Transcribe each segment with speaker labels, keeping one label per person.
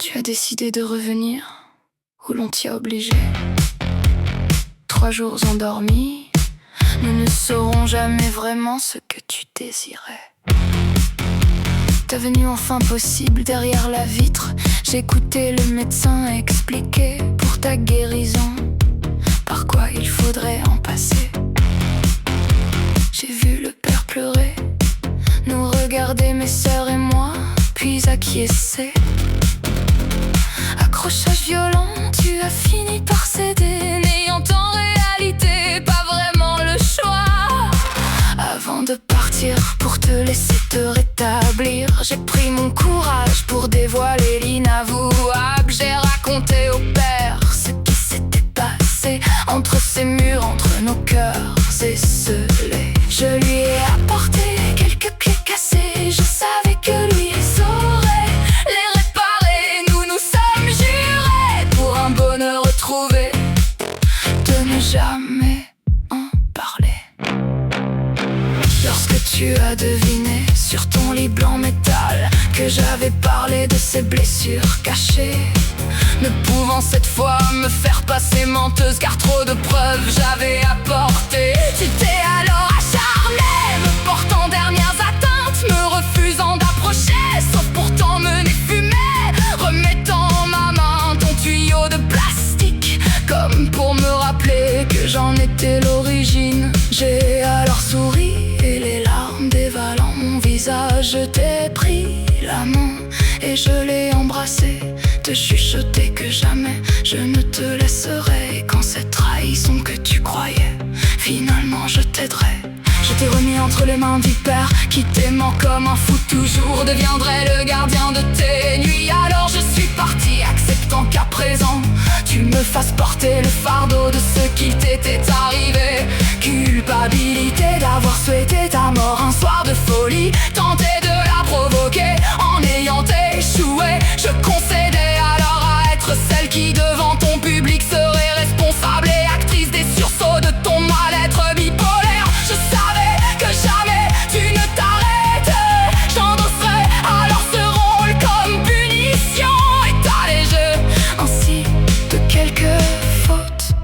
Speaker 1: Tu as décidé de revenir, ou l'on t'y a obligé. 3 jours endormis, nous ne saurons jamais vraiment ce que tu désirais. Ta venue enfin possible derrière la vitre. J'écoutais le médecin expliquer pour ta guérison par quoi il faudrait en passer. J'ai vu le père pleurer, nous regarder mes sœurs et moi, puis acquiescer. Accrochage violent, tu as fini par céder, n'ayant en réalité pas vraiment le choix. Avant de partir pour te laisser te rétablir, j'ai pris mon courage pour dévoiler l'inavouable. J'ai raconté au père ce qui s'était passé entre ces murs, entre nos cœurs esselés. Je lui ai apporté quelques clés cassées, je savais que lui saurait les réparer. Nous nous sommes jurés pour un bonheur retrouvé de ne jamais en parler. Lorsque tu as deviné sur ton lit blanc métal que j'avais parlé de ces blessures cachées, ne pouvant cette fois me faire passer menteuse car trop de preuves j'avais apporté, tu t'es alors acharné, me portant dernières atteintes, me refusant d'approcher, sauf pour t'emmener fumer, remettant ma main ton tuyau de plastique, comme pour me rappeler que j'en étais l'origine. J'ai alors souri et les larmes dévalant mon visage, je t'ai pris la main et je l'ai embrassé, te chuchoter que jamais je ne te laisserai. Et quand cette trahison que tu croyais, finalement je t'aiderai. Je t'ai remis entre les mains du père qui t'aimant comme un fou toujours deviendrait le gardien de tes nuits. Alors je suis parti acceptant qu'à présent tu me fasses porter le fardeau de ce qui t'était arrivé. Culpabilité d'avoir souhaité ta mort un soir de folie, tenté de la provoquer en ayant échoué. Je concédais alors à être celle qui devant ton public serait responsable et actrice des sursauts de ton mal-être bipolaire. Je savais que jamais tu ne t'arrêtais, j'endosserais alors ce rôle comme punition et t'alléger ainsi de quelques fautes.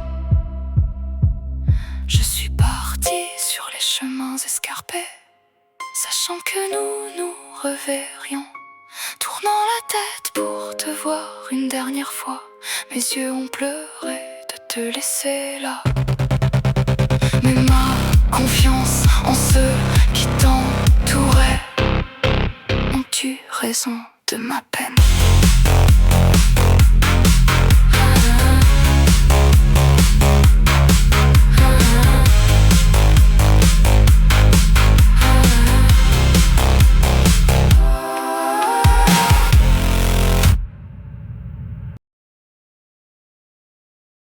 Speaker 1: Je suis parti sur les chemins escarpés, sachant que nous nous reverrions, tournant la tête pour te voir une dernière fois. Mes yeux ont pleuré de te laisser là, mais ma confiance en ceux qui t'entouraient ont eu raison de ma peine.